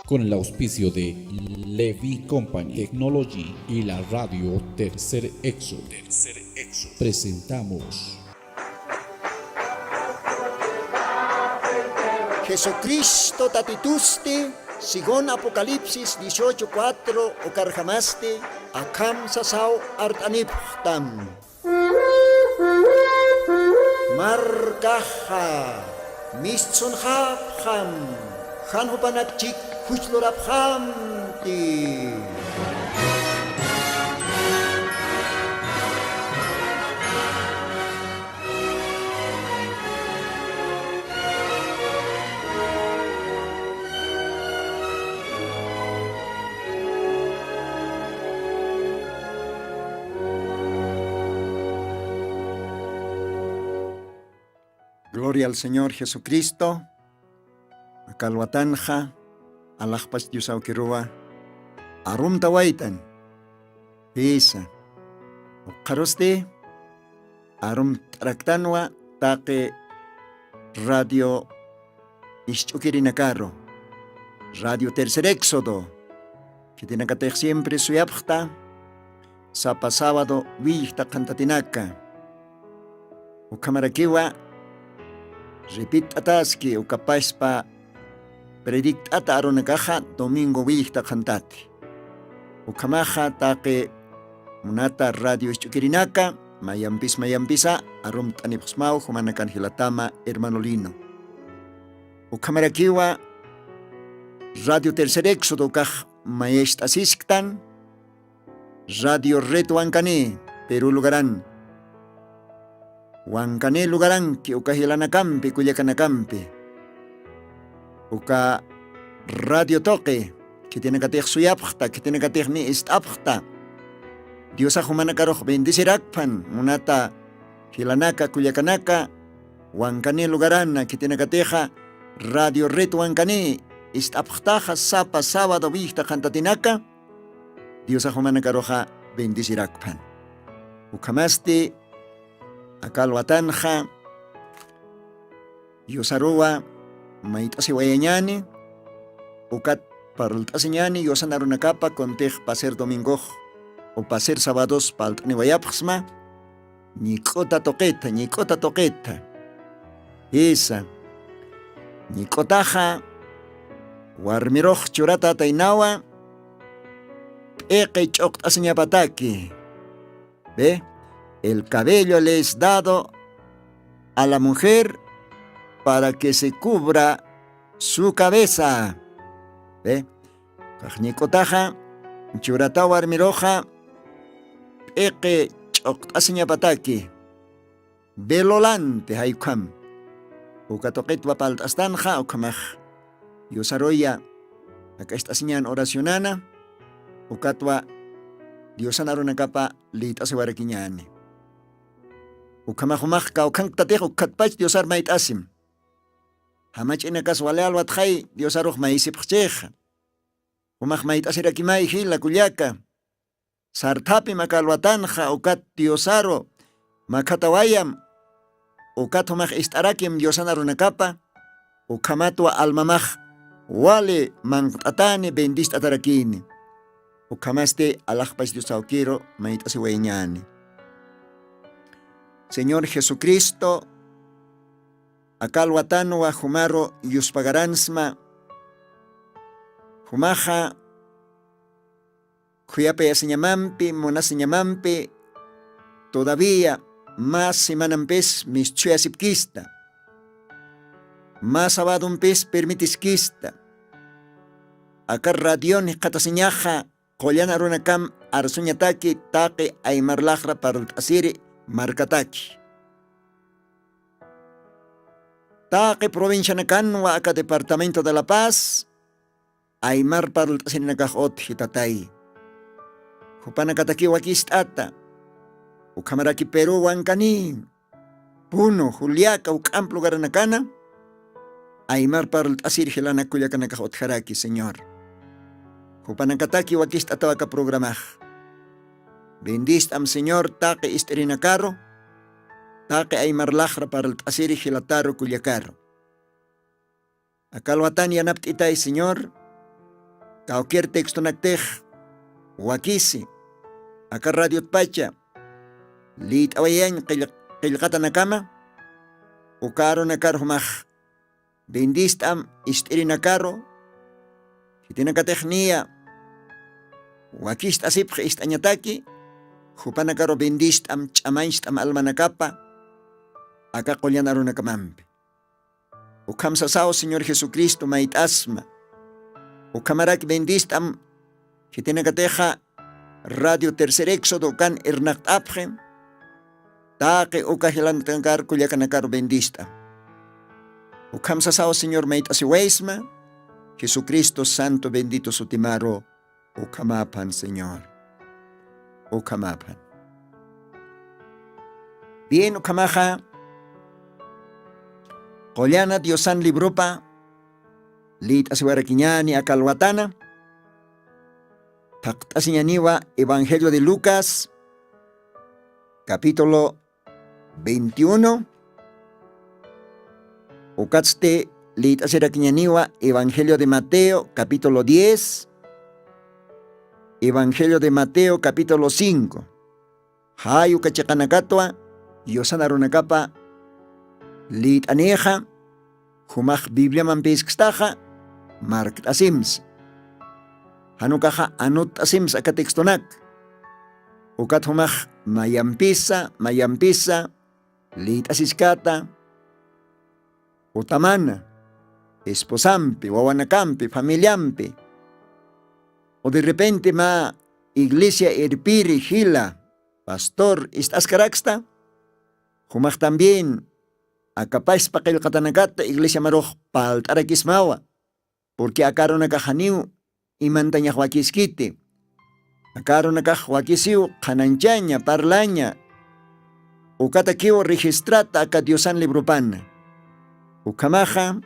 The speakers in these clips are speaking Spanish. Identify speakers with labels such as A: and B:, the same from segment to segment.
A: con el auspicio de Levi Company Technology y la radio Tercer Exo. Presentamos
B: Jesucristo tatituste, según Apocalipsis 18:4 o carjamaste, akam sasao artaniptam. Markaha, mistsun hapham, hanhupanakchik huchloraphamti. Gloria al Señor Jesucristo. Akalwatanja, alajpas diusauquirua, arum tawaitan, pisa, okaroste, arum traktanwa, take radio ischukirinacarro, radio Tercer Éxodo, que tiene que tener siempre su yapta, sapa sábado, vista cantatinaka, o camaraquiwa, repit ataski, o capaz pa predictata aronakaja domingo vista cantate. Ukamaja take munata radio ichukirinaka, mayampisa, arum tanipsmau, humanakan hilatama, hermano Lino. Ukamarakiwa, radio Tercer Éxodo kaj maestasistan, radio reto ankane, Perú lugaran. Wankane lugaran ki ukahilanakampi, kuyakanakampi. Uka radio toque, que tiene que tener suyapta, que tiene que tener ni istapta. Dios ajumanakaroh bendicirakpan, munata hilanaka, kuyakanaka, wankane lugarana, que tiene que tener radio reto wankane, istaptaja, sapa, sábado, vista, cantatinaka. Dios ajumanakaroha bendicirakpan. Ukamaste, akalwatanja, Yosarua, maitasi wayanyani, ukat parultasinyani, yosanarunakapa, contej paser domingo, o paser sábados, paltani wayapxma, nikota toqueta. Esa, nikotaja, warmiroj churata tainawa, eke chokt asinyapataki. ¿Ve? El cabello le es dado a la mujer para que se cubra su cabeza. ¿Ve? Kajnikotaja, churatawar miroja, eke choktaseñapataki, velolante haikam. Ukatoketwa paltastanja, ukamaj. Yosaroya, acá está señan oracionana, ukatwa, diosanarunakapa, lita sewarakiñane. Ukamajumaj kaukantatej ukatpach diosar mait asim. Hamach inakas waleal watjay diosaruj maisipcheja. Umaj mait asirakimay hila kulyaka. Sartapi makalwatanja ukat diosaro makatawayam. Ukat humaj istarakim diosanarunakapa. Ukamatwa almamaj wale mantatane bendist atarakini. Ukamaste alajpach diosaukiro mait asiwaiñani. Señor Jesucristo, akalwatano wa humaro yuspagaransma, humaja, huyape aseñamampi, monaseñamampi, todavía más semanampes mis chuyasipkista, más sabadumpes permitisquista, akar radion kataseñaja, kollana runakam arsuñataki, take aymarlajra para asiri, markataki. Taque provincia nacanwa acá departamento de La Paz, Aymar parul tasinakajot hitatay. Hupanakataki wakistata, ukamaraki Perú wankani, Puno, Juliaca, ukamp lugar nakana, Aymar parul tasir hilana kuyakanakajot haraki, Señor. Hupanakataki wakistata waka programaj. Bendistam Señor, taque isterinacaro, taque Aymar lajra para el tasiri hilataro culiacaro. Akalwatan yanaptitay Señor, cualquier texto naktej, wakisi, acá radio pacha, lit awayan, kilkata nakama, ukaro nakar humach, bendistam istiri nakaro, hitina katechnia, wakist asip ist anyataki, hupanakaro bendistam chamaistam almanakapa, acá colyanaro nakamampe. Ukam sasao Señor Jesucristo mait asma, ukamarak bendistam, hitina kateja, radio tercer éxodo kan ernakt apjem, taque ukahilan tankar kulyakanakaro bendista. Ukam sasao Señor mait asiweisma, Jesucristo Santo bendito sutimaro, ukamapan Señor, ukamapan. Bien ukamaja, Kolyana Diosan libropa, lit asiwarakiñani akalwatana, taktasiñaniwa Evangelio de Lucas, capítulo 21, ukatste lit asirakiñaniwa Evangelio de Mateo, capítulo 10, Evangelio de Mateo, capítulo 5, hayu kachakanakatwa, yosanarunakapa, lit aneja, humach Biblia mampiskstaja, mark asims. Hanukaja anut asims akatekstonak. Ukat humach mayampisa, lit asiskata, utamana, esposampi, wawanakampi, familiampi. O de repente ma iglesia erpiri hila, pastor istaskaraksta, humach también acapaz pakil katanagata iglesia maroj paltarakismawa, porque akaro nakajaniu imantaña huakiskiti, akaro nakaj huakisiu kananchaña parlaña, ukatakiu registrata aka Diosan libropana, ukamaja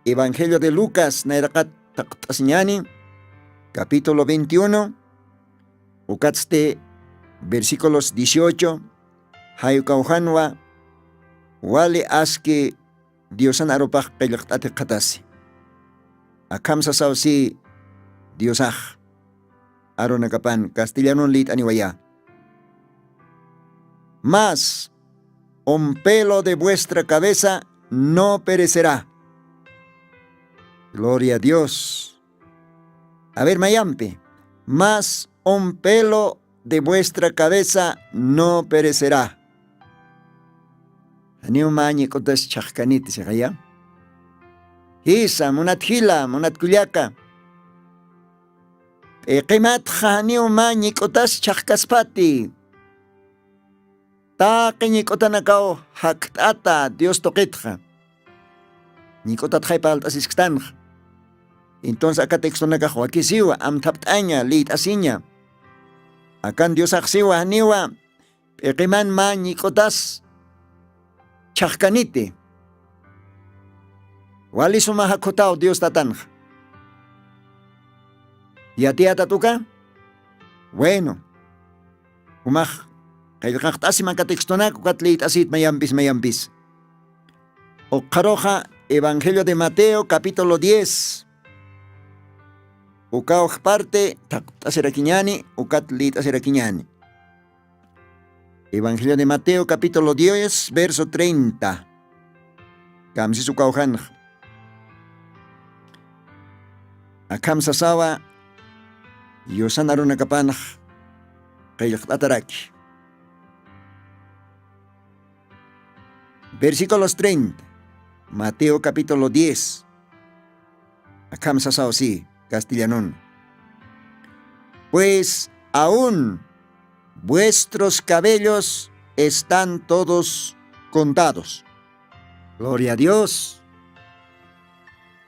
B: Evangelio de Lucas nairakat taktasñani, capítulo 21, ukatste versículos 18, hayukaujanwa, wali aski Diosan aropaj qillqt'ati qatasi. Akam sasawsi Diosaj aronakapan castellanon lit aniwaya. Mas un pelo de vuestra cabeza no perecerá. Gloria a Dios. A ver, mayampe. Mas un pelo de vuestra cabeza no perecerá. Aniu mañi kotas chakkanit sigaya. Hisa munat hila munat kulyaka. Qimat khaniu mañi kotas chakkaspati. Taqi nikotanakaw haktata Dios toqitja. Nikotat haypalt asisktanj. Entonces acá texto nakajo aquí siwa am taptaña lit asiña. Akan Dios aksiwa haniwa. Qiman mañi kotas chakkanite. Wali sumahakotao Dios tatanj. ¿Yatia tatuka? Bueno. Umaj. Kaya kaktasi man katextonak ukatlit asit mayampis. O karoja Evangelio de Mateo capítulo 10. Ukaw parte taktasirakiñani ukatlit asirakiñani. Evangelio de Mateo capítulo 10 verso 30. Kamsi sukauhan. Akam sasawa yosan arunakapanaj kayak ataraki. Versículos 30. Mateo capítulo 10. Akam sasawa si castellanon. Pues aún vuestros cabellos están todos contados. Gloria a Dios.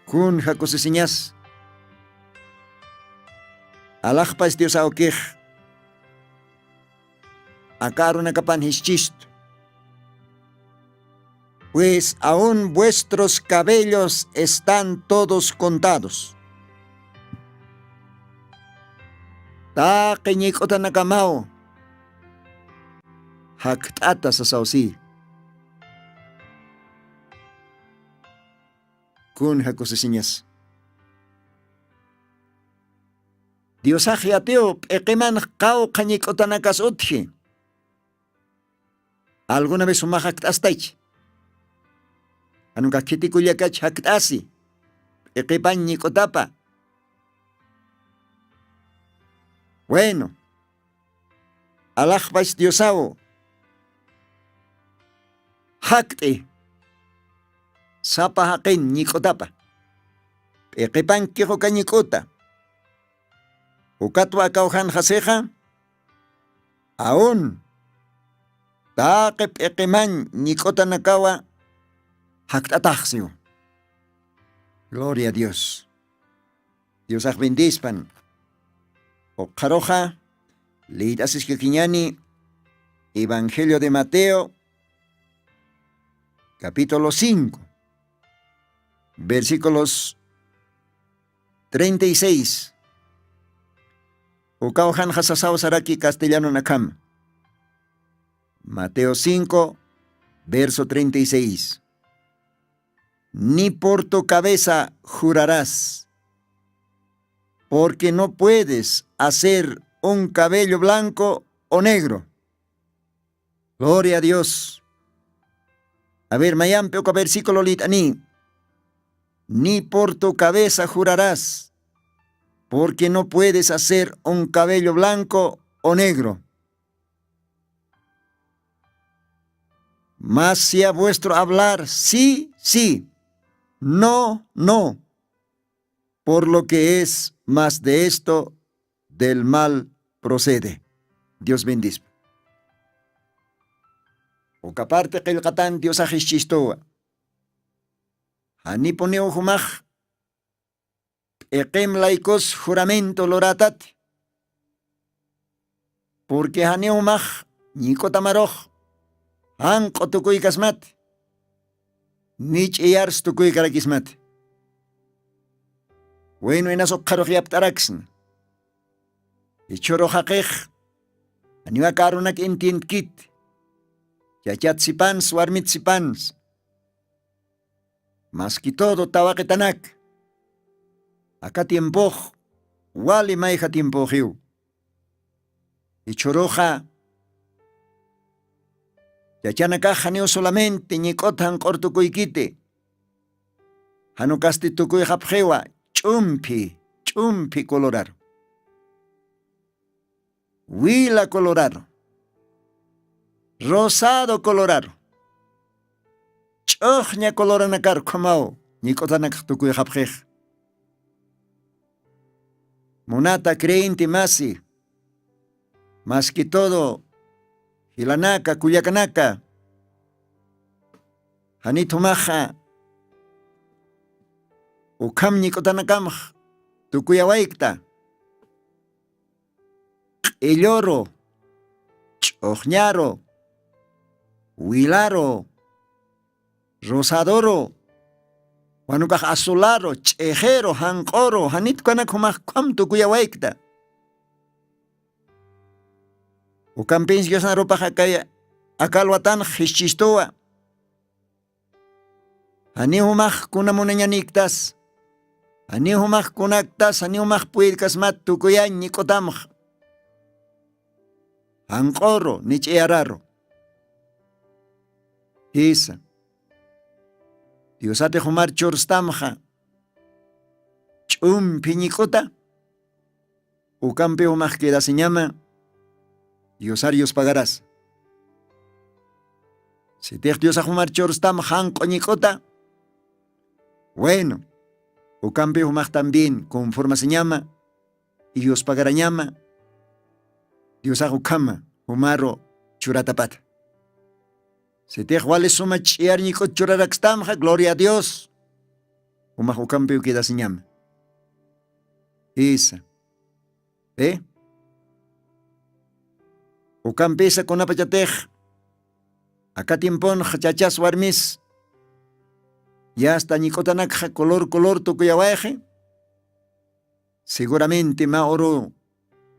B: Kun hakusisiñas. Alajpas Dios aukij. Akaron akapan hischist. Pues aún vuestros cabellos están todos contados. Ta qiñik'uta nakamao. Hakt'ata sasawsi. Kun hakusisiñas. Dios ajiateo, ekeman kao kañikotanakas utji. ¿Alguna vez uma jactastaich? Anuka kitikullakach jactasi. Ekepan ñikotapa. Bueno. Alajbais Diosao. Jacte. Sapa jaqen ñikotapa. Ekepan kijo kañikota. Ukatwa kauhan jaseja. Aún. Taqep ekeman ñikota nakawa. Jactataxio. Gloria a Dios. Dios bendispan. O caroja. Leitasis Kikiñani. Evangelio de Mateo. Capítulo 5. Versículos 36. Ukauhan hasasao saraki castellano nakam. Mateo 5, verso 36. Ni por tu cabeza jurarás, porque no puedes hacer un cabello blanco o negro. Gloria a Dios. A ver, mayampe oka versículo litani. Ni por tu cabeza jurarás, porque no puedes hacer un cabello blanco o negro. Mas sea vuestro hablar sí, sí, no, no, por lo que es más de esto del mal procede. Dios bendice. O caparte que el catán Dios ajichistoa. Ani poneo humaj. Ekem laikos juramento loratat. Porque hani humaj niko tamaroj. Anko tukuy kasmat. Nich iyars tukuy karakismat. Bueno en aso karoj yaptaraxn. Ichoro haqej. Aniwa karunak intient kit. Yachatsipans warmitsipans. Más que todo tawaquetanak. Acá tiempo. Wali maija tiempo hiu. Ichoroja. Yachanaka janeo solamente ñikotan cortukuykite. Hanukasti tukuy hapjewa. Chumpi colorado. Huila colorado. Rosado colorado. Chojña coloranakar komao. Ñikotanak tukuy hapjej. Monata creyente masi. Más que todo. Hilanaka, Cuyacanaka. Hanito maja. Ukam ñikotanakam. Tukuyawaikta. Elloro. Chojñaro. Huilaro. Rosadoro. Wanukaj azularo. Chejero. Hankoro. Hanit kanakumaj kam tukuyawaikta. Ukampins Dios na ropa hakaya akalwatan hichistoa. Ani humaj kuna munañaniktas. Ani humaj kunaktas, ani humaj puidkas mat tukuyan nikotamj. Anqoro nich'iyararo. Isa. Diosate humar chorstamja. Chumpi nikota. Ukampi humaj queda se llama. Diosarios pagarás. Si te Dios a humar chorstam han coñicota. Bueno, o cambio humar también conforme se llama. Y Dios pagará llama. Dios a cama, humaro churatapat. Si te wale suma chiar nikot churaraxtamja, gloria a Dios. Humajo cambio queda se llama. Esa. Ukam pesa con apachatej. Acá tiempón chachas warmis. Ya hasta ñikotanak color tukuyawaje. Seguramente ma oro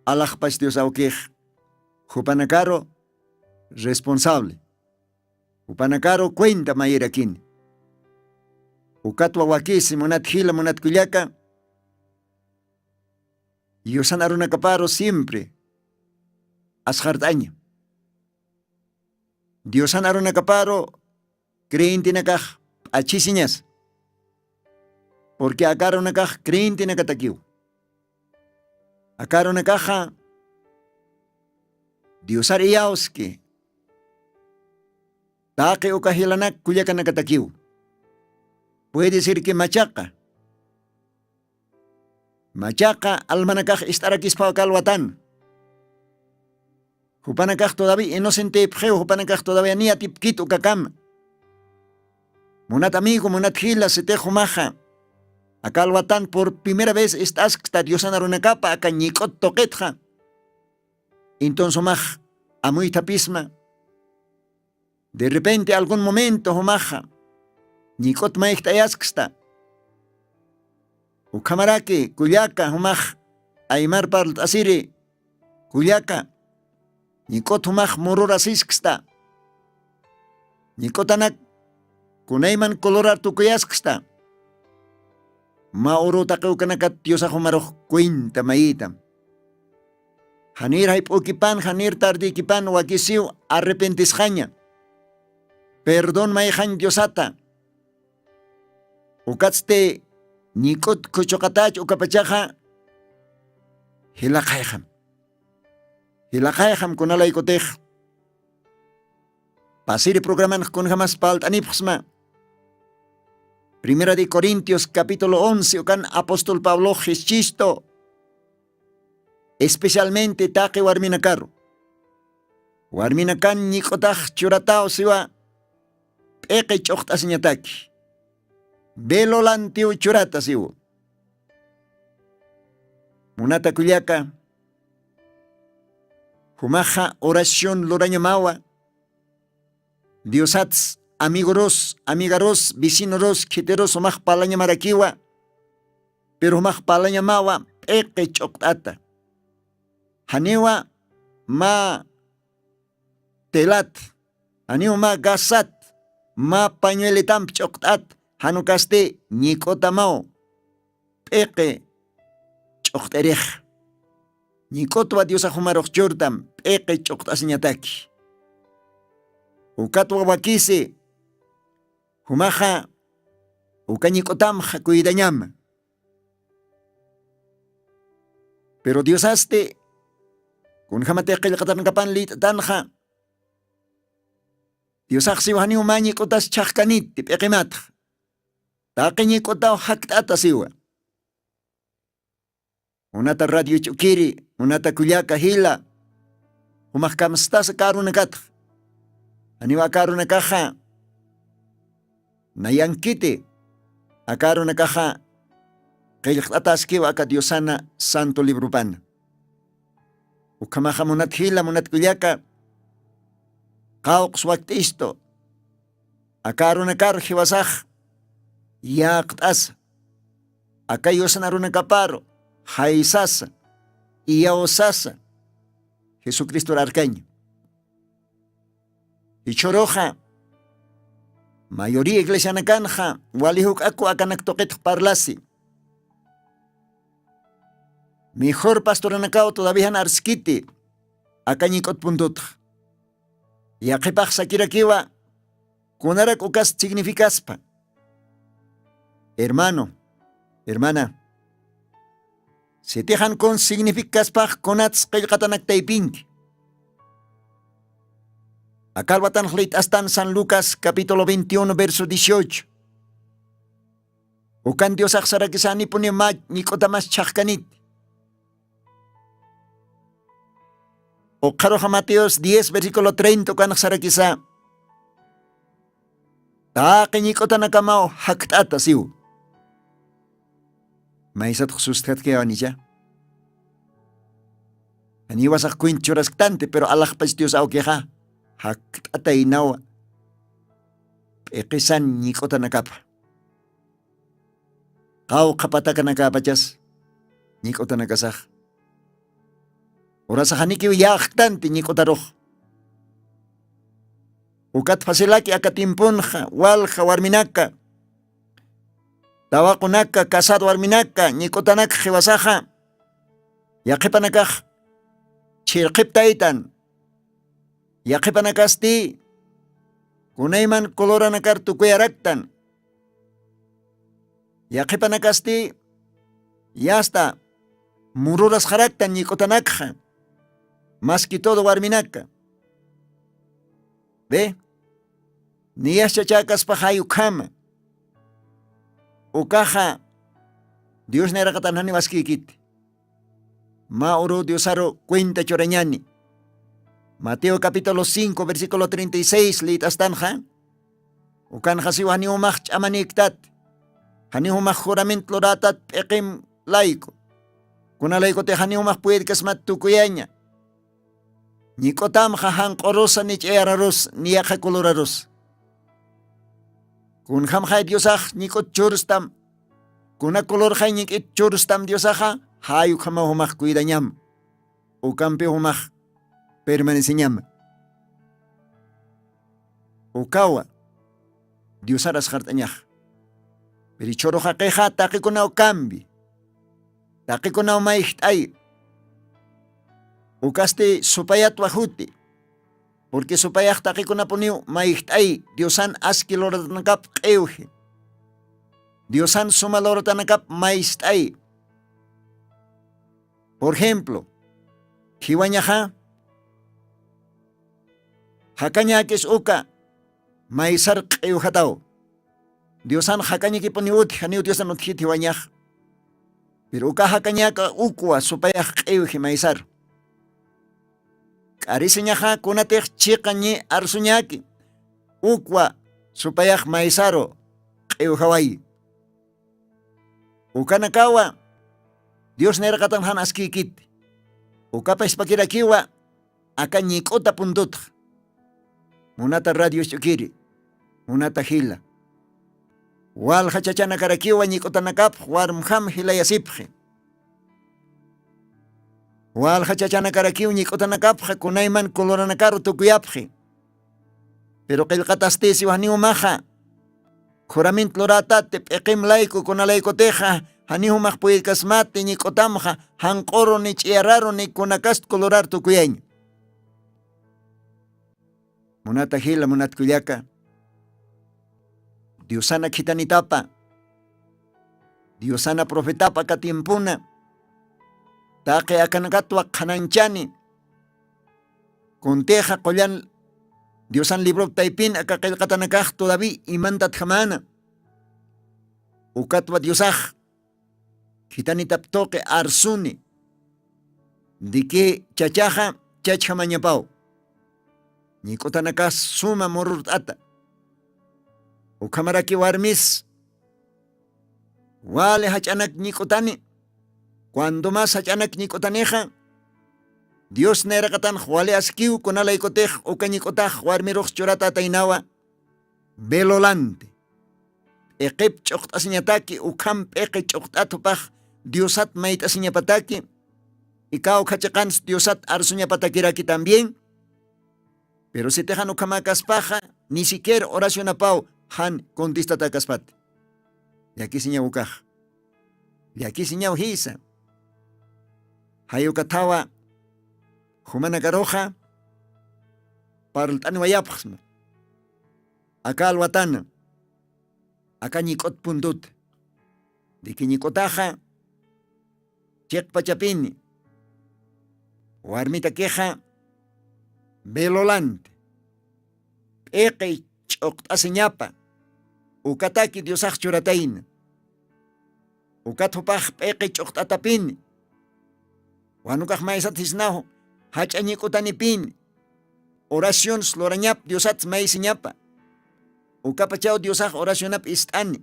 B: alajpas Dios auquej. Jupanacaro responsable. Jupanacaro cuenta mayerakin. Ukatwa wakisi monat hila monat kuyaka. Diosan arunakaparo siempre ashartaña. Diosan arunakaparo creentinakaj achisiñas. Porque acá arunakaj creentinakatakiw. Acá arunakaja Diosar iyaoski. Taque o kahilanak kuyakanakatakiw. Puede ser que machaca almanakaj istarakis kalwatan. Hupanakaj todavía inocente pjeo, hupanakaj todavía ni atipkito kakam. Monat amigo, monat hila se te humaja. Akalwatan por primera vez estás que Diosan arunakapa acá ñikot toquetja. Entonces humaj amuy tapisma. De repente algún momento humaja. Ñikot maiktayasksta. Ukamaraki, Kuyaka, humaj, Aymar part asiri, Kuyaka, Ñikot humaj murura sisksta. Ñikotanak, Kunayman kolorar tukuyasksta. Ma oro takeuκanakat Diosa humaroj cuenta maitam. Hanir haipukipan, hanir tardikipan, wakisiu arrepentisjaña. Perdón maijan Diosata. Ukatste Ñikot kuchokatach ukapachaja hilakayjam. Hilakayjam kunalay kotej. Pasiri programan kun jamás palt anipxma. Primera de Corintios capítulo 11 ukan apóstol Pablo Jesucristo. Especialmente taque warminakaro. Warminakan ñikotaj churatao siwa peke choktas ñataki. Velo lantiu churata siwo. Munata kuyaka. Humaja oración lorañamawa. Diosats amigoros, amigaros, vecinoros, quiteros humaj palaña marakiwa. Pero humaj palaña mawa peke choktata. Haniwa ma telat. Haniwa ma gasat. Ma pañueletam choktat. Hanukaste ñikotamao peke chokterej. Ñikotwa Diosa humaroj chortam peke choktasñataki. Ukatwa wakise humaja uka ñikotamja cuidañama. Pero Diosaste kun jamate qillqatankapan lit'tanja Diosajsi wahani uma ñikotas chajkanit peqimatja. Taque ñikotao haktata siwa. Unata radio chukiri, unata kuyaka hila. Humaj kamstasa karunakatja. Aniwa karunakaja. Nayankite. Akarunakaja. Qillqataskiwa aka Diosana santo libro pan. Ukamaja munat hila, munat kuyaka. Qawqs waktisto. Akarunakar hiwasaj. Yaqtas akayosan arunakaparo haisasa iyaosasa Jesucristo arcaño y choroja mayoría iglesia nakanja walihuk aku akanak toquet parlasi mejor pastor anakao todavía narskiti akañikot puntut yaqipaj sakirakiwa kunarak ukas significaspa. Hermano, hermana, se tejan con significas paj konats qillqatanak taipink. Akalwatan hlit astan San Lucas capítulo 21 verso 18. Ukan Dios aksarakisani puni maj nikotamas chajkanit. Okaroja Mateos 10 versículo 30 ukan aksarakisa. Taaqi nikotanakamaw haktata siw. Maisat Jesús que anilla. Aniwas ak cuinchuras tante, pero Allah pas Dios au queja. Haktata inawa. Pekisan nikota nakapa. Kau kapataka nakapachas. Nikota nakasah. Ora sa haniki yak tante nikota roh. Ukat fasilaki akatimpunja, walja warminaka. Tawakunaka, kasado warminaka, ñikotanaka jiwasaja. Yaqipanakaq chirqiptaytan. Yaqipanakasti kunayman coloranakar tukuyaraktan. Yaqipanakasti yasta mururas jaraktan ñikotanakja. Más que todo warminaka. Ve, ni chachakas pajayu kama. Ukaja, Dios nerakatan hani maskikit. Mauro Diosaro cuenta choreñani. Mateo capítulo 5 versículo 36 litas tanja. Ukan hasiw hani umach amaniktat. Hani umach jurament loratat pekim laiko. Kuna laiko te hani umach puede kasmat tukuyaña. Ni kotam hahan korosa ni cheraros ni yaka koloraros. Kun ham hay diosach ni kot churstam. Kuna kolor hay ni kit churstam diosaja hayu kama humach kuida ñam. Ukampe humach permanece ñam. Ukawa diosaras hartañaj. Perichoro hakeja taki kuna ukambi. Taki kuna umaihtay. Ukaste supayat wajuti. Porque supayat taki kuna puniu maihtay. Diosan askilorotanakap qeuji. Diosan sumalorotanakap maistay. Por ejemplo, hiwañaja. Hakañakis uka maisar qeujatao. Diosan hakañaki puniuti haniu diosan uthit hiwañaj. Pero uka hakañaka ukwa supayat qeuji maisar. Arisiñaja kunatej chiqañi arsuñaki. Ukwa supayaj maisaro qeujaway. Ukanakawa Dios nerqatan han askikit. Ukapa ispakirakiwa akañikota puntut. Munata radio chukiri. Munata hila. Wal hachachana karakiwa ñikotanakap warmham hilayasipje. Wal hachachana karakiw ñikotanakapja kunayman coloranakaru tukuyapje. Pero qillqataste siwahni umaja. Juramint loratate peqim laiko kunalaikoteja hanihumaj puydkasmate ñikotamja hanqoro ni ch'iyararo ni kunakast colorar tukuyañ. Munata hila munat kuyaka. Diosana kitanitapa. Diosana profetapa katimpuna. Take akanakatwa kananchani. Conteja kollan Diosan libro taipin akakilkatanakaj todavía imantat jamana. Ukatwa diosaj. Kitanitaptoke arsuni. Dike chachaja chachamañapao. Nikotanakas suma morurtata. Ukamaraki warmis. Wale hachanak nikotani. Cuando más hachanak nikotaneja. Dios nerakatan wale askiu kunalaikotej ukañikotaj warmirox chorata tainawa. Belolante. Eqip chokt asiñataki ukam peqe choktatopaj Diosat mait asiñapataki. Ikao kachakans Diosat arsuñapatakiraki también. Pero si tejan ukamakaspaja, ni siquiera oración apau han contestatakaspat. Y aquí siña ukaj. Y aquí siña ujisa. Hayukatawa humana garoja parultani wayapxma. Acá alwatana. Acá ñikot puntut. De que ñikotaja chek pachapini. Warmita queja belolante. Eqe chokt asiñapa. Ukataki diosaj churataina. Ukatupaj eqe chokt atapini. Wanukaj maisat hisnaho. Hachañikutanipin. Oración slorañap diosat maisiñapa. Ukapachao diosaj oracionap istani.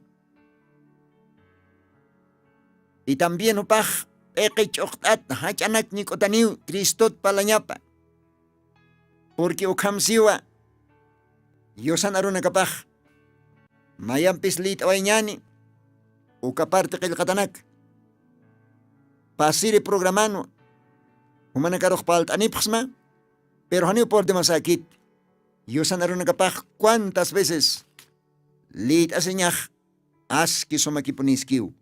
B: Y también upaj eqe choktat hachanak nikotaniu Cristot palañapa. Porque ukamsiwa yosan arunakapaj. Mayampis lit awaiñani. Ukaparte qillqatanak. Pasire programano. Humana karoj palt anipxma. Pero haniu por demasakit. Yosan arunakapaj cuántas veces lit aseñaj aski somakipuniskiu.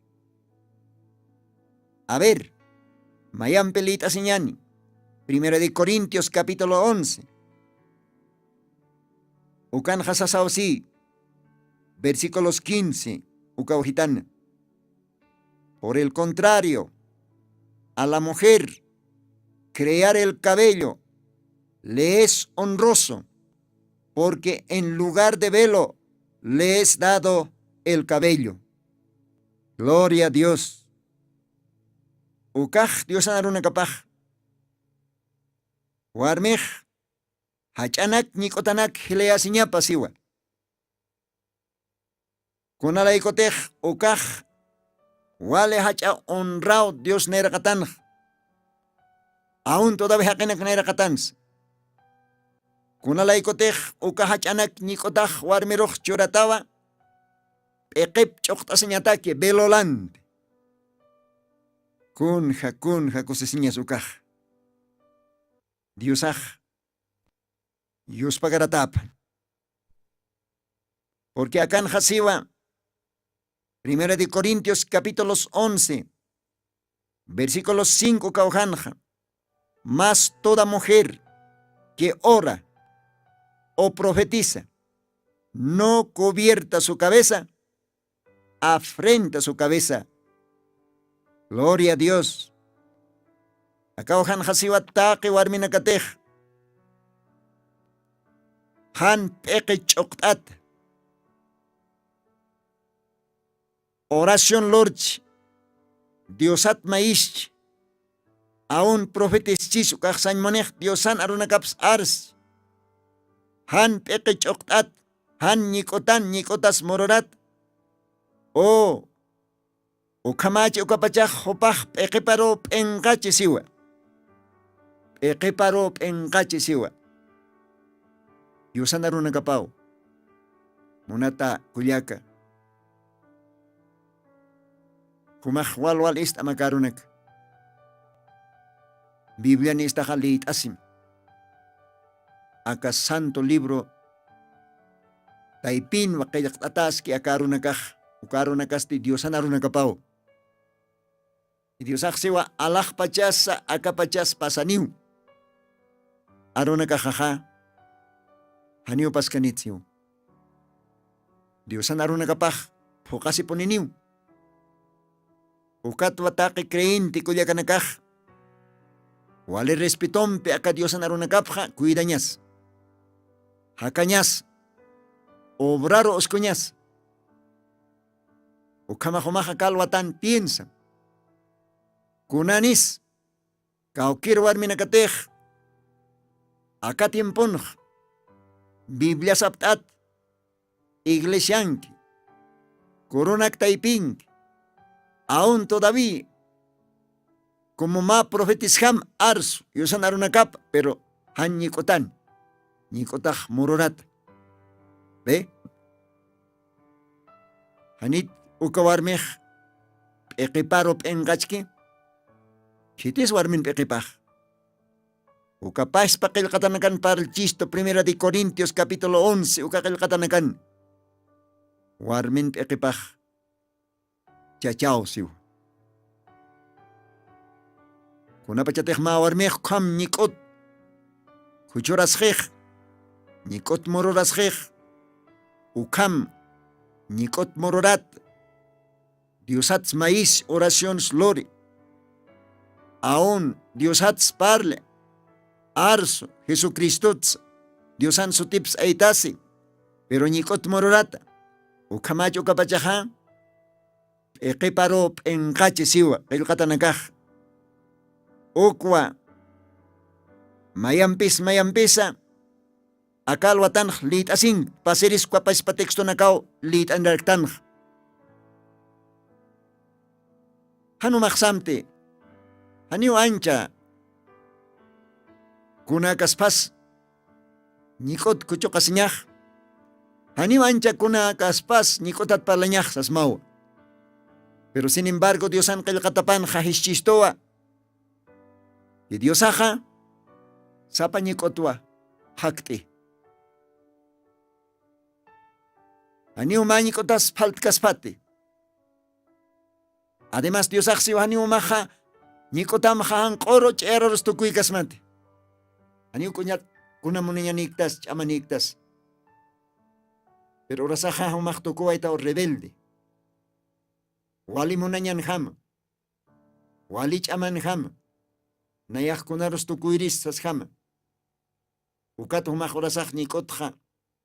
B: A ver, Mayan pelita señani. Primera de Corintios capítulo 11. Ukan hasasausi. Versículos 15. Ukauhitana. Por el contrario, a la mujer crear el cabello le es honroso, porque en lugar de velo le es dado el cabello. Gloria a Dios. Ukaj Dios anaruna kapaj. Warmej hachanak nikotanak hilea siñapa siwa. Kunalaikotej ukaj wale hacha honrao Dios nera katan. Aún todavía hakenak nera katans. Kunalaikotej ukaj hachanak nikotaj warmiroj churatawa. Ekip chokta señatake beloland. Kunja kusesiñas ukaj. Diosaj. Dios pagaratap. Porque acá en Hasiva, Primera de Corintios capítulos 11, versículos 5 caujanja. Mas toda mujer que ora o profetiza, no cubierta su cabeza, afrenta su cabeza. Gloria a Dios. Acá ojan hasiwa taqi warmina katej. Han peque choktat. Oración lorch. Diosat maish. Aún profetes chisu kaksan monech Diosan arunakaps ars. Han peque choktat. Han nikotas mororat. O ukamachi ukapachaj hopaj peqeparo pengache siwa. Peqeparo pengache siwa. Diosan arunakapau. Munata kulyaka. Kumaj wal ist amakarunak. Biblia ni esta halit asim. Aka santo libro taipin wakayak atas ki akarunakaj. Ukarunakasti Diosan arunakapau. Diosak siwa alah pachas akapachas pasaniu. Arunakajaja. Haniu paskanitsiu. Diosan arunakapaj. Fukasi poniniu. Ukat wataki creinti kulyakanakaj. Wale respetompe aka Diosan arunakapja cuidañas. Hakañas. Obraro oscoñas. Ukamajomaja kalwatan piensa. Kunanis. Kaukir warminakatej. Akatiemponj. Biblia saptat. Iglesianki. Coronak taiping. Aún todavía. Como ma profetisham ars. Yosan arunakap. Pero han nikotan. Nikotaj murorat. ¿Ve? Hanit. Ukawarmej peqiparo pengachki. Chitis warmin peqipaj. Ukapais pakilkatanakan para el chisto Primera de Corintios capítulo 11 ukakilkatanakan. Warmin peqipaj. Chachao siu. Kunapachatej ma warmej kam nikot. Kuchorasjej. Nikot mororasjej. Ukam nikot mororat. Diosats maíz oración slori. Aún Diosats parle. Arso Jesucristo. Diosan su tips eitasi. Pero nikot mororata. Ukamacho kapachaja. Eqiparo enkache siwa. Elkatanakaj. Ukwa. Mayampisa. Akal watanj lit asing. Paseris kwa paspatexto nakao lit andartanj. Hanu maksamte. Haniu ancha. Kuna kaspas. Nikot kucho kasinyah. Haniu ancha kuna kaspas. Nikotat palanyah sasmau. Pero sin embargo Diosan kalkatapan jahishchistoa. Y Diosaja. Sapa nikotwa. Hakti. Haniu manikotas palt kaspati. Además, Dios axiu haniu maja Nikotam han qoro ch'eros tukuy kasmante. Aniu kunyat kunamuniña niktas ch'amaniktas. Pero rasaja humaq tukuwayta rebelde. Wali munañan hama. Wali ch'aman hama. Nayaqkunaros tukuyrisas hama. Ukat humaq rasaj nikotja.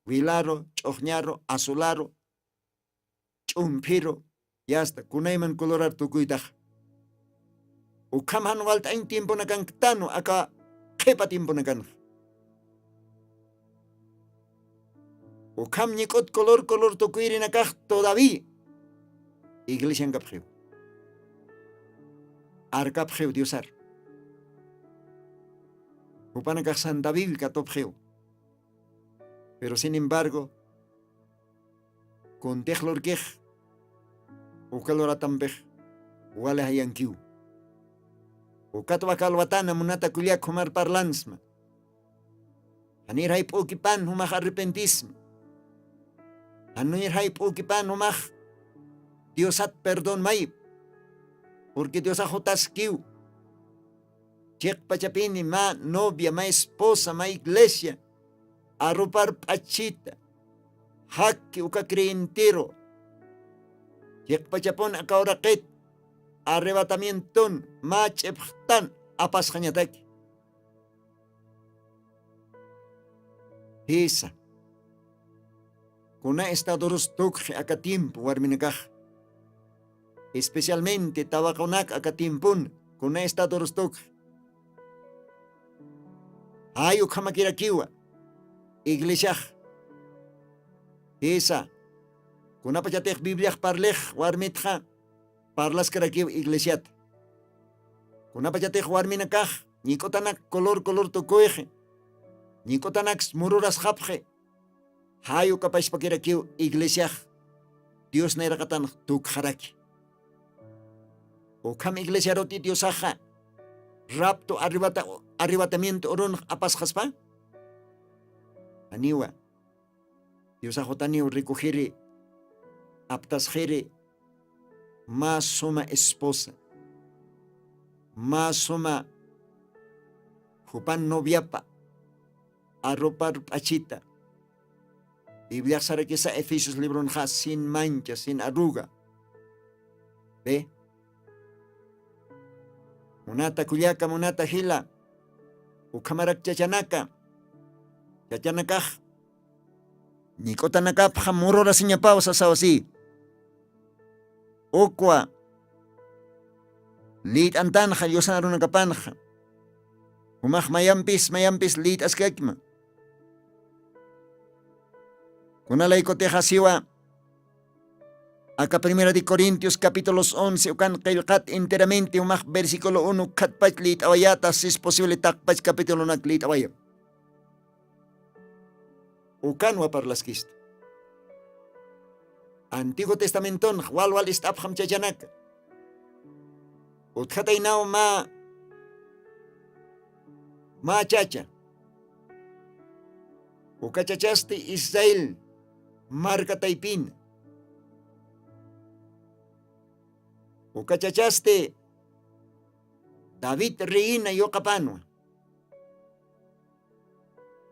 B: Wilaro, ch'oqñaro, azularo, ch'umpiro, y hasta kunayman colorar tukuytaj. Ukam han waltain tiempo na kanktano, acá kepa tiempo na kan. Ukam nikot color tukuyri na kaj todavía. Iglesia en kapjeu. Arkapjeu diosar. Upana kaj Santa Biblia topjeu. Pero sin embargo, con tejlor quej, o calora tambej, wale hayankiu. O katwa kalwatana munata kulia kumar parlansma. Anir hay pokipan humaj arrepentismo. Anir hay pokipan humaj Diosat perdón may. Porque Dios ajotas kiu. Chek pachapini ma novia, ma esposa, ma iglesia. Arropar pachita, haki uka creentero, yek pachapon akaurakit, arrebatamienton, macheptan, apas kanyataki. Hisa, kuna estadoros tukhe akatimpo warminakaj, especialmente tabakonak akatimpun, kuna estadoros tukhe. Ayu kamakirakiwa. Iglesia esa kuna pachatej Biblia parlej warmitja parlas karakiw iglesiat kuna pachatej warminakaj nikotanak color tukueje nikotanak mururas japje hayu kapash pakirakiw iglesia Dios nerakatan tukharaki o kam iglesia roti Diosaja rapto arrebatamiento oron apas jaspa. Aniwa, Dios ajotaniu recogeré, aptasjere, más soma esposa, más soma jupan noviapa, arropar pachita. Biblia sabe que esa Efesios libro sin mancha, sin arruga. ¿Ve? Munata kuyaka, munata hila, ukamarak chachanaka. Yachanakaj, Nikotanakap hamurora sinya pausa sawasi. Okwa, lit antanja yosanaruna kapanja. Humaj mayampis lit askekma. Kunalay koteja siwa. Acá 1 de Corintios capítulos 11, ukan kailkat enteramente humaj versículo 1 katpach lit awayata, si es posible takpach capítulo 1 lit awaya. Ukanwa parlaskist. Antiguo Testamenton walwal istabham chachanak. Utjatainao ma chacha. Ukachachaste Israel marca taipin. Ukachachaste David reina yokapanwa.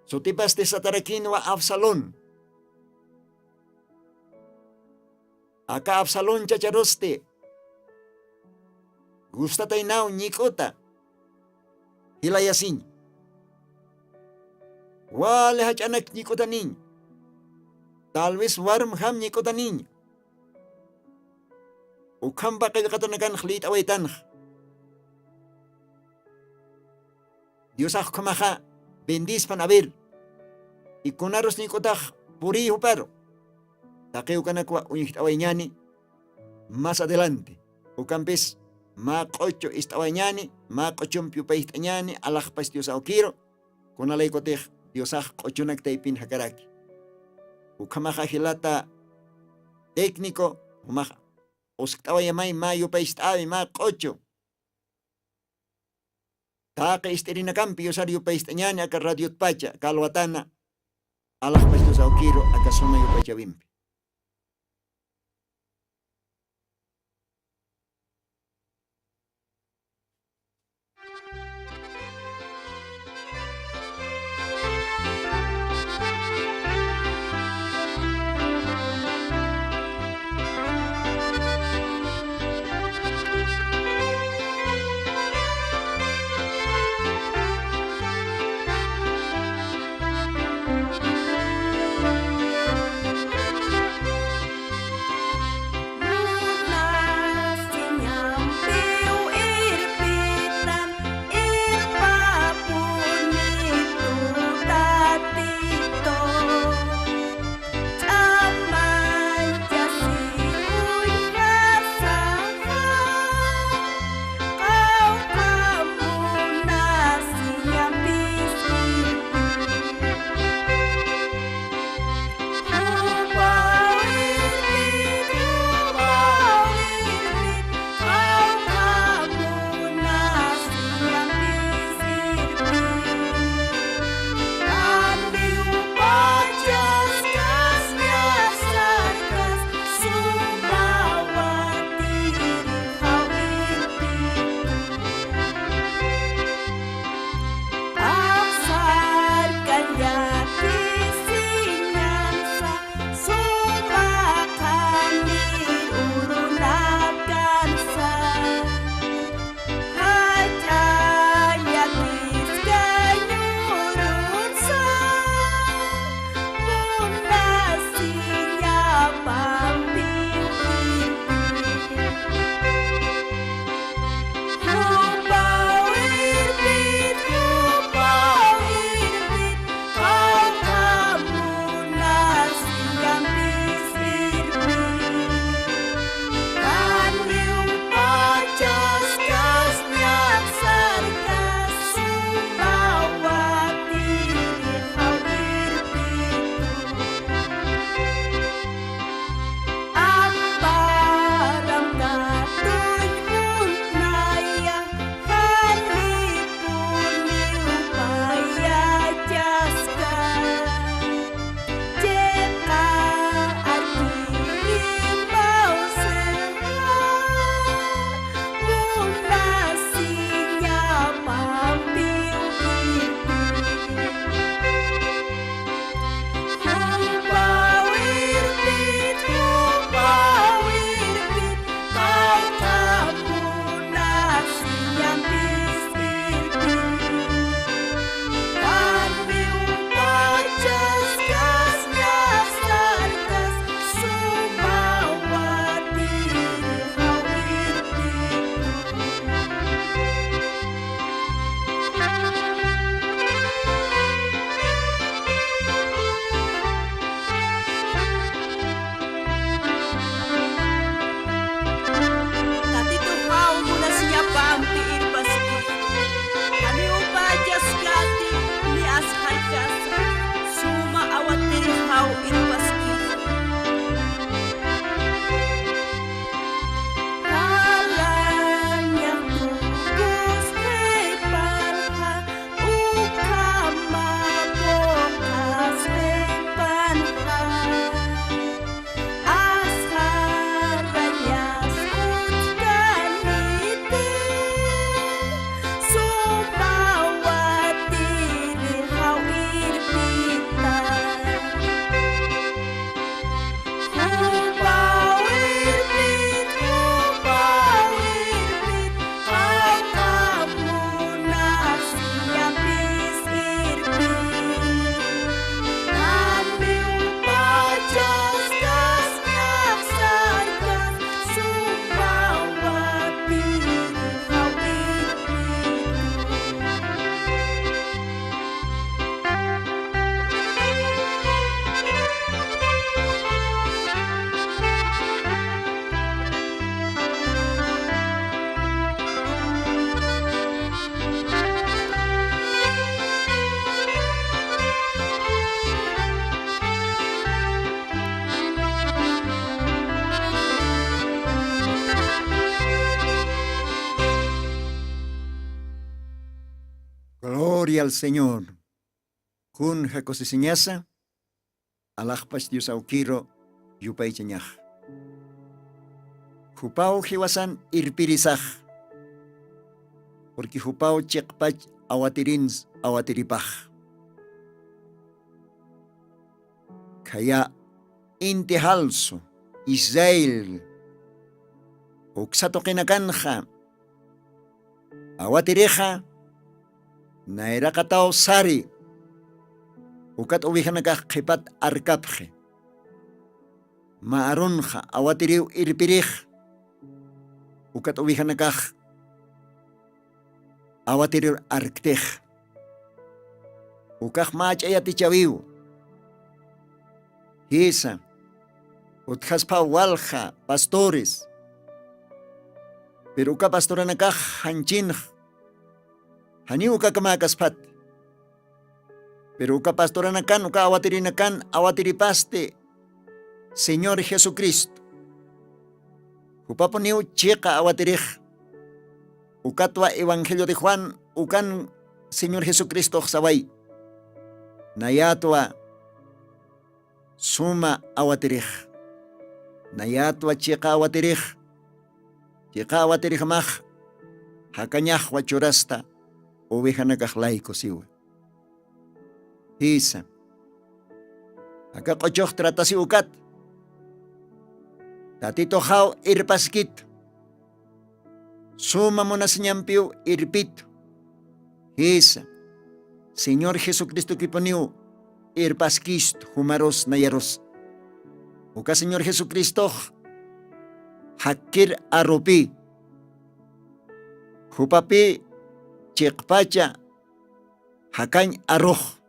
B: Sotipaste satarakinwa Absalón. Acá Absalón chacharoste. Gustatainao nikota. Hilayasin. Wale hachanak nikota niño. Tal vez warm ham nikota niño. Ukam bakal katanakan khlit awaitan. Dios akamaha bendiz pan abir. Y con arroz nicotaj puri uparo. Takeu kanakwa uñihtawaiñani más adelante. Ucampes ma cocho istawaiñani, ma cochum piupaistañani, alajpas Dios aukiro, con alaicotej Diosaj cochunak taipin hakaraki. Ucamaja hilata técnico, umaja. Oskawayamay ma yupaistavi ma cocho. Taka isterina campi yosar yupaistañani aka radiot pacha, kalwatana. Alah pastos aukiro akasona yupachabimpi. Gloria al Señor. Kun jakosisiñasa, alajpas Dios aukiro, yupay chañaj. Jupao jiwasan irpirisaj. Porque jupao chekpach awatirins awatiripaj. Kaya inti halso, Israel, uksato kinakanja, awatireja, nairakatao sari, ukat uwihanakaj kipat arkapje, maaronja, awatiriw irpirij, ukat uwihanakaj, awatiriw arktej, ukaj mach ayatichawiw, hisa, utjaspa walja, pastores, pero uka pastoranakaj hanchinj, hani uka kamakaspat, pero uka pastoranakan, uka awatirinakan, awatiripaste, Señor Jesucristo. Upaponiu chica awatirij, ukatwa Evangelio de Juan, ukan Señor Jesucristo sabay, nayatwa suma awatirij, nayatwa chica awatirij, chica awatirij maj, hakanyaj wachurasta, ovejanakaj laiko siwa. Hisa, aka kochoh tratasi ukat, tatito jaw irpaskit, suma monasiñampiu irpito, hisa, Señor Jesucristo kiponiu, irpaskist humaros nayaros. Uka Señor Jesucristo, hakir arupi, hupapi, chikpacha, hakañ arroz.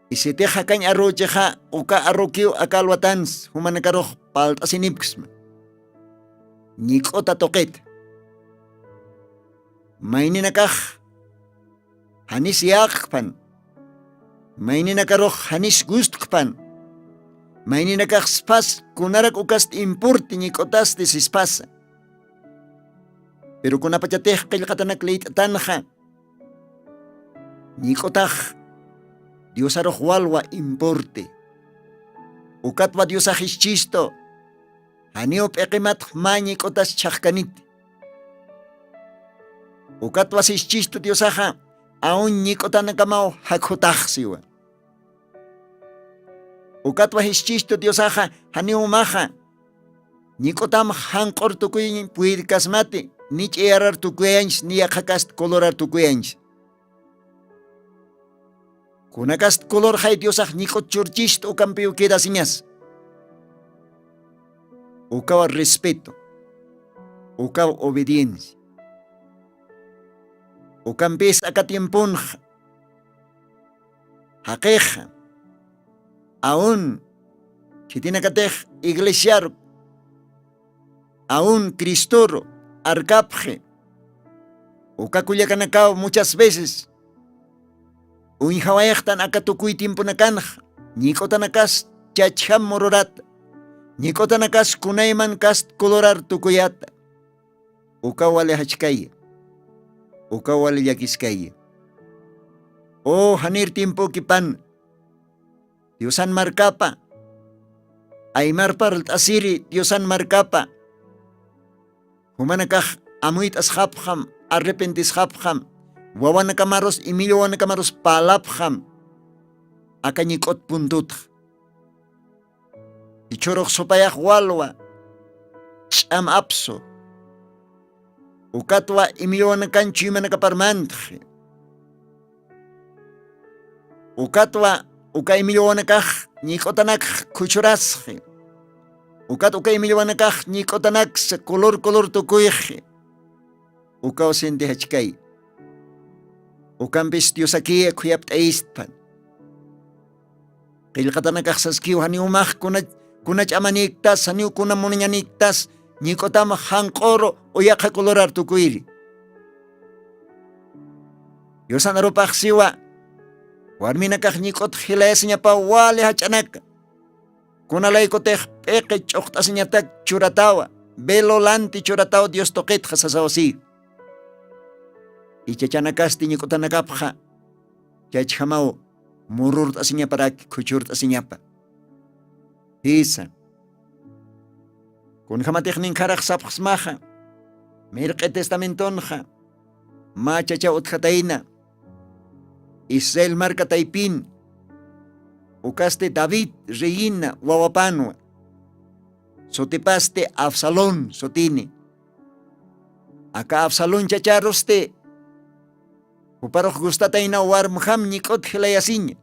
B: Y si te hakañ arroz cheja, uka arrokiu akalwatans, humanakaroh paltasinipksma. Nikota toket. Maininakaj, hanis yakpan. Maininakaroh hanis gustkpan. Maininakaj spas, kunarak ukast importi nikotas de sispasa. Pero kunapachatej kilkatanak leit tanja. Nikotaj, Dios aroh walwa importe. Ukatwa Dios ajischisto. Haniop ekimat manikotas chakkanit. Ukatwa sischisto Dios aja. Aun nikotanakamaw hakotaj siwa. Ukatwa hischisto Dios aja. Haniumaja. Nikotam hankor tukuyin puirkasmate. Nich earar tukuyanch ni akakast colorar tukuyanch. Kunakast color hay Diosaj nikot churchist o campeón queda siñas. Ukawa respeto. Ukawa obediencia. Ukampes akatiemponja. Hakeja. Aún que tiene que tener iglesiar. Aún cristoro. Arcapje. Ukakuyakanakao muchas veces. Unjawayajtan akatukuy tiempo nakanj. Nikotanakas chacham mororat. Nikotanakas kunayman kast colorar tukuyata. Ukawale hachkaya. Ukawale yakiskaya. Oh hanir tiempo kipan. Diosan markapa. Aymar parlt asiri Diosan markapa. Humanakaj amuit ashabham, arrepentishabham, wawanakamaros imilio wanakamaros palabham, akanyikot puntut. Ichorok sopayah walwa, cham apso, ukatwa imilio wanakanchu imanakaparmantje, ukatwa uka imilio wanakaj nikotanak kuchurasje, ukat uka imilwanakaj nikotanak sa color tukuyje. Uka osente hachkay. Ukampis Dios aquí kuyapt eistpan. Qilqatanakaj saskiw hani umaj kunach amaniktas, hani kuna muniñaniktas, nikotam hankoro uyakha colorar tukuyri. Dios anaropaj siwa. Warminakaj nikot hilayasiñapa wale hachanaka. Kunalay kotej peke choktasinyatak churatawa, belo lanti churatao Dios toket jasasawasi. ichachanakasti ñikutanakapqa chaychhamao mururta asiñaparaki kuchurta asiñapa hisa kunjamatiknin karaq sapqsmaqa mirqe testamentonqa machacha utqatayna Israel marca taypin ukaste David reyina wawapanwa sotipaste Absalón sotini aka Absalón chacharoste uparoq gustatayna warmham ñik'ut hilayasiña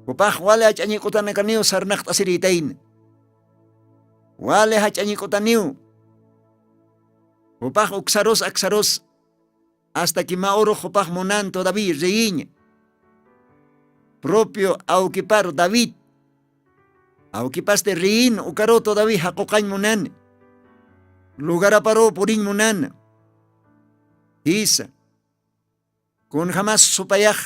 B: upaq wale hach'añik'utanakaniw sarnaqta siritayna wale hach'añik'utaniw upaq uksaros aksaros hasta que mauro upaq munan todavía reyiña propio aukipar David aukipaste reyin ukaro todavía haquqañ munan lugaraparo purin munan isa kun jamás supayaq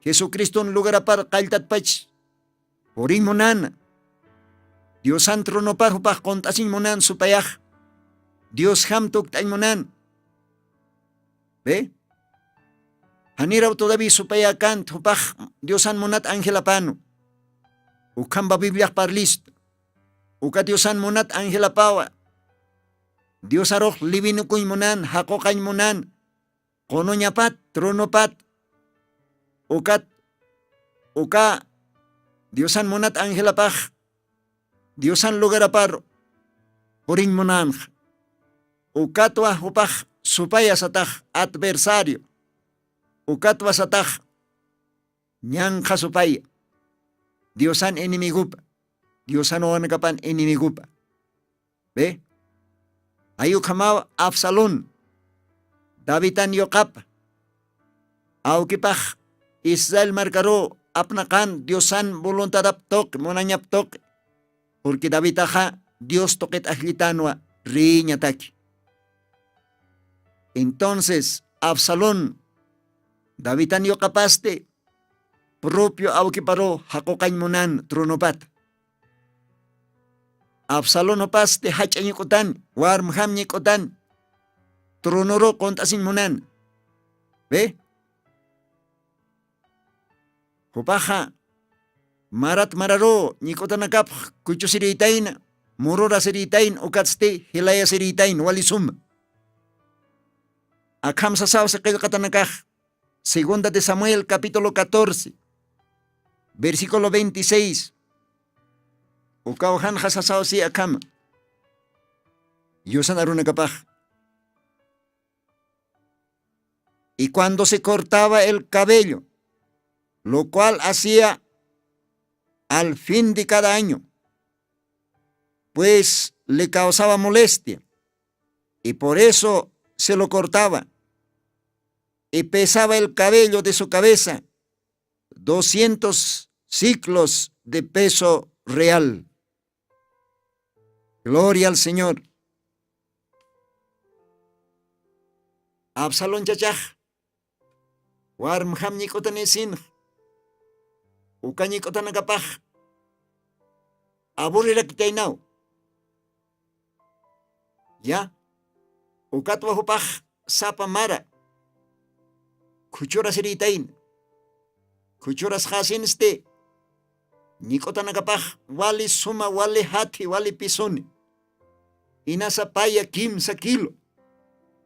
B: Jesucristo lugarapar qalltatpach purin munan Dios antro no par upaq qontasin munan supayaq Dios hamtuk ta'ñ munan ¿ve? Haniraw todavía supaya kant upaq Diosan munat angelapano ukamba Biblia parlisto uka Diosan munat angelapawa Dios aroj libinukuy munan haquqañ munan qonoñapat tronopat uka Diosan munat angelapaj Diosan lugarapar purin munan ukatwa upaq supaya sataj adversario ukatwa sataj ñanja supaya Diosan enimigupa Diosan wanakapan enimigupa ¿ve? Ayukamaw Absalón Davidan yoqapa aukipaj Israel marcaro apnakan Diosan voluntadaptok munañaptok porque David aja Dios toquet ajlitanwa riñataki entonces Absalón Davidan yoqapaste propio aukiparo haquqañ munan tronopat Absalón opaste hach'añikutan warmham ñikutan tronoro qontasin munan ¿ve? Hupaja marat mararo ñikutanakapq kuchusiritayn murura siritayn ukatste hilaya siritayn walisum akham sasaw sa qillqatanakaj segunda de Samuel capítulo 14 versículo 26 ukawhan hasasaw si akham yusan arunakapaj y cuando se cortaba el cabello lo cual hacía al fin de cada año pues le causaba molestia y por eso se lo cortaba y pesaba el cabello de su cabeza 200 ciclos de peso real. Gloria al Señor. Absalón chachaj warmham ñikutanesin uka ñikutanakapaj aburrirakitaynaw ya ukatwa hupaj sapa mara kuchuras iritayn kuchuras hasinste ñikutanakapaj wali suma wali hati wali pisuni inasa paya 15 kilo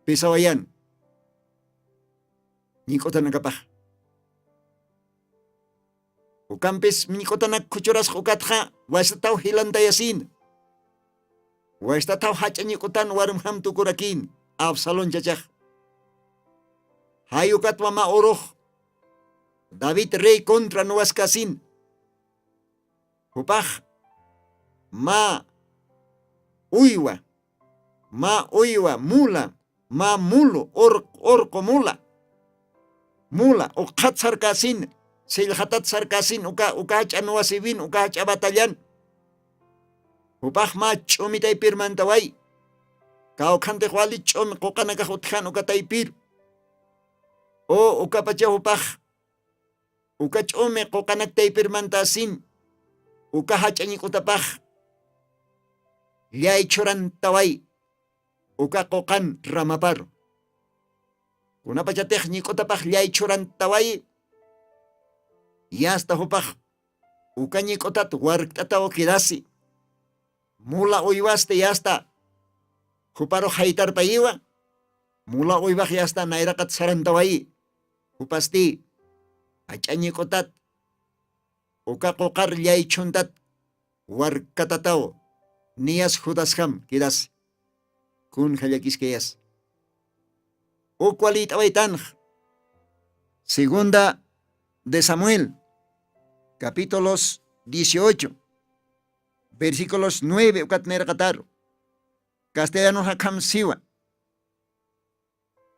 B: pesawayan ñikutanakapaj ukampis ñikutanak kuchuras ukatja wastataw hilantayasin wastataw hach'añikutan warmham tukurakin Absalón chachaj hayukatwa ma uruj David rey contra nuwaskasin upaj ma uywa mula ma mulo orco mula uqat sarkasin silhatat sarkasin uka hach'anuwasibin uka hach'abatallan upaj ma ch'umitay pirmantaway kawkhantiq wali ch'umi qoqanakaj utjan uka taypir o uka pacha upaj uka ch'umi qoqanak taypirmantasin uka hach'añikutapaj llay churantaway uka qoqan ramapar kunapachatej ñiq'utapaj llaychurantaway yasta hupaj uka ñiq'utata warkt'atawa kidasi mula uywaste yasta huparo haytarpayiwa mula uywaj yasta nayraqat sarantawayi hupasti ach'a ñiq'utat uka qoqar llaychuntat warkatatawa niyas judasham kidasi kun llakisqayas ukwalita awaytanj segunda de Samuel capítulos 18 versículos 9 ukatnerqataru castellano hakam siwa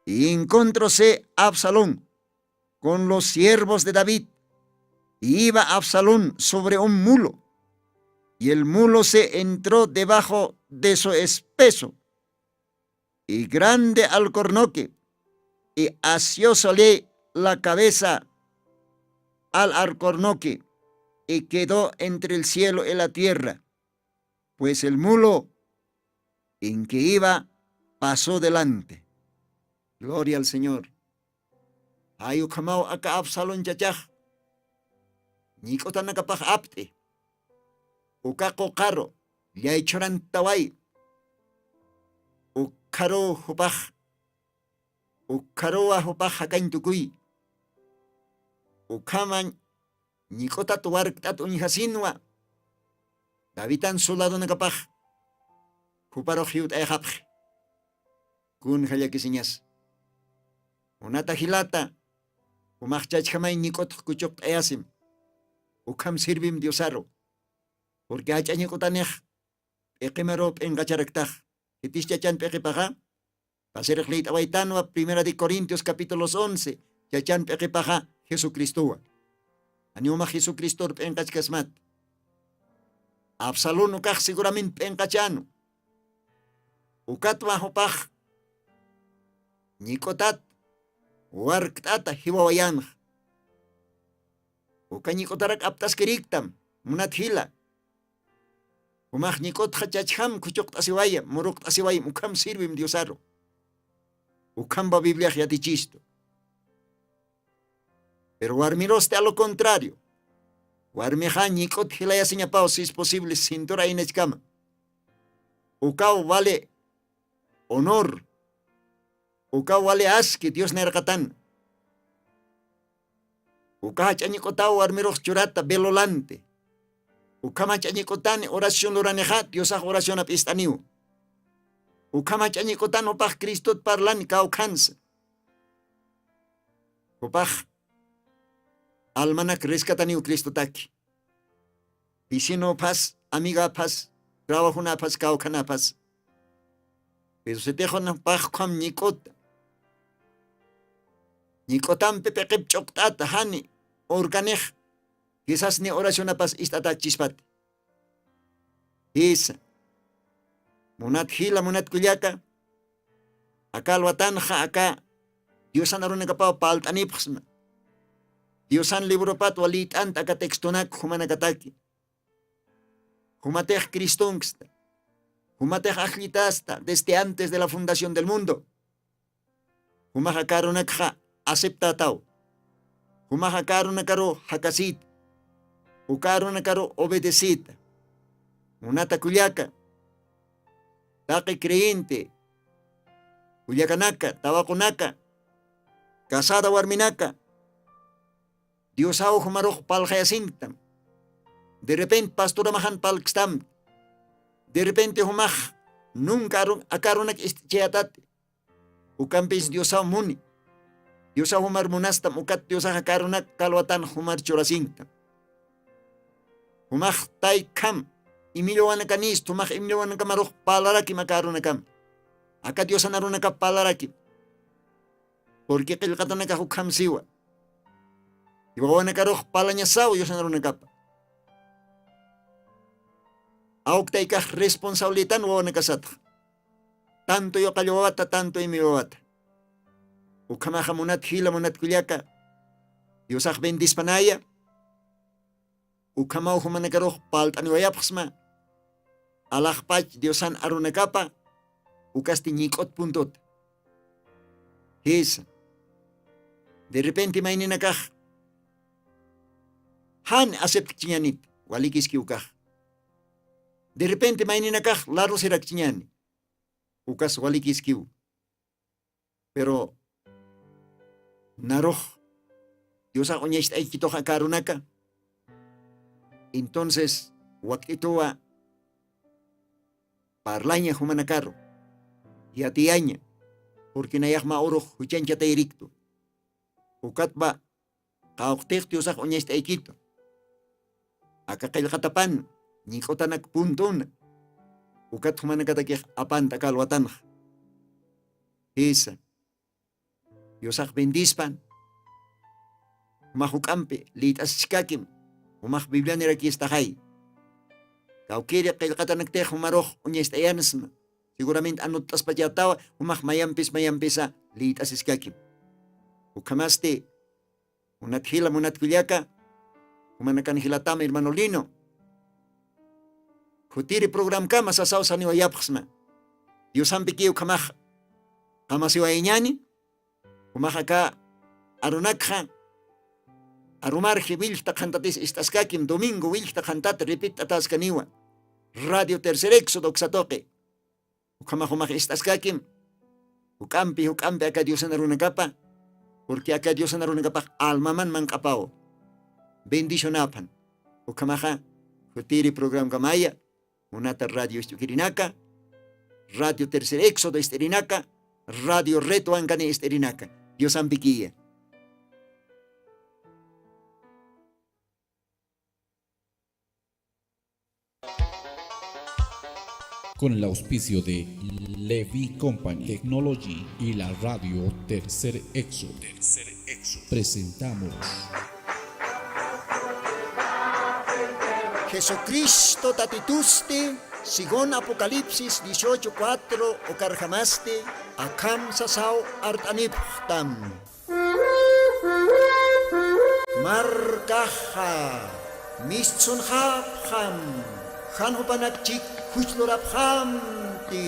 B: y encontróse Absalón con los siervos de David y iba Absalón sobre un mulo y el mulo se entró debajo de su espeso y grande alcornoque y asiósole la cabeza al alcornoque y quedó entre el cielo y la tierra, pues el mulo en que iba pasó delante. Gloria al Señor. Ayukamau aka Absalón chachaj, ñiq'utanakapaj apte, uka qoqaro, llaychurantaway, ukaro hupaj, ukarowa hupaj hakantukuy, ukaman ñiq'utat warktat uñhasinwa, Davidan soldadonakapaj, huparo hiut ayjapj, kun llakisiñas. Unata hilata, umaj chachkamay ñiq'ut kuchuq ayasim, ukam sirvim diosaro, porque hacha ñiq'utanej, p'eqimaro p'enqacharaktaj, itis chachan p'eqipaja, paseriq leit awaytanwa, Primera de Corintios capítulos 11, chachan p'eqipaja Jesucristowa. Aniuma Jesucristo p'enqachkasmat. Absalón ukaj seguramente p'enqachano. Ukatwa hupaj, ñiq'utat, warktata hiwawayanj. Uka ñiq'utarak aptaskeriktam, munat hila. Umaj ñiq'ut hachachham kuchuq t'asiwaya, muruq t'asiwaya, ukam sirvim diosaro. Ukamba Biblia yatichisto. Pero warmiroste a lo contrario. Warmeja ñiq'ut hilayasiñapao si es posible cintura inechkama. Ukao vale honor. Ukao vale aski Dios nerqatan. Uka ñiq'utaw warmiroq churata belolante. Ukama ñiq'utani oración loraneja Diosaj oración apistaniu. Ukama ñiq'utan upaj Cristot parlani kaukansa. Upaj almanak rescataniu Cristotaki. Pisino pas, amiga pas, trabajuna pas, kaukana pas. Pero se tejo na paj kam ñiq'uta. Ñiq'utanpi peqip ch'uqt'ata hani organej. Quizás ni oración pas istata chispat. Isa. Munat hila munat kulyaka. Akal watanja aka. Diosan arunakapao paltanipxma. Diosan libro pat walit anta ka textonak humanakataki. Humatej Cristungsta. Humatej ajlitasta desde antes de la fundación del mundo. Humaja karunakja aceptatao. Humaja karunakaro hakasit. Ukarunakaro obedecita. Munata kulyaka. Taki creyente. Kulyakanaka, tabakunaka. Casada warminaka. Diosao humaroj paljayasintam. De repente pastora mahan palkstam. De repente humaj nunca akarunak isticheatate. Ukampis Diosao muni. Diosao humar munastam ukat Diosao akarunak kalwatan humar churasintam. Humaj tay kam. Imilwanakanis humaj imilwanakamaroj palaraki makarunakam. Aka Diosan arunaka palaraki. Porque qillqatanaka hukam siwa. Iwawanakaruj palañasaw Diosan arunakapa. Auktaykaj responsabilitan wawanakasatja. Tanto yo kallwawata, tanto imiwawata. Ukamaja munat hila munat kulyaka. Diosaj bendispanaya. Ukamau humanakaruj paltaniwayapxma. Alajpach Diosan arunakapa. Ukasti ñiq'ut puntot. Hisa. De repente maynina kaj. Han acepta chiñanit, walikis kiukaj. De repente maynina kaj, laro serak chiñani. Ukas walikis kiu. Pero naroj, Dios agoñesta aikitoja karunaka. Entonces, wakitoa parlaña humanakaro. Y atiaña, porque nayakma oro huchancha tairicto. Ukatba, kaoktek Dios agoñesta aikito. Akakailkatapan, nikotanak puntona. Ukat humanakatakik apanta kalwatanj. Esa. Dios bendispan. Mahukampe, litas chikakim. Umah Biblia nira aquí está hay. Kaukiri kailkatanak te humaroj uñesta yansma. Seguramente anotas payatawa, umah mayampisa, litas iskakim. Ukamaste, unat hila munat kuliaka, humanakan hilatama hermano Lino. Kutiri program kama sasaw sa niwa yapksma. Dios ampiki ukamah, kamasiwa inyani, umahaka arunakha, arumarji wilta kantatis istaskakim, domingo wilta kantat, repita taskaniwa. Radio Tercer Éxodo Xatoque. Ukamah istaskakim, ukampi aka Dios anarunakapa, porque aka Dios anarunakapa almaman mankapao. Bendicionapan. Ukamaha, kutiri program kamaya, unata radio estukirinaka, Radio Tercer Éxodo esterinaka, Radio Reto Ancane esterinaka. Dios ampiquía.
A: Con el auspicio de Levi Company Technology y la radio Tercer Éxodo, presentamos
B: Jesucristo tatituste, según Apocalipsis 18:4, o carjamaste, akam sasao artaniptam. Markaha, mischunhabham, hanhupanakchik huchlorabhamti.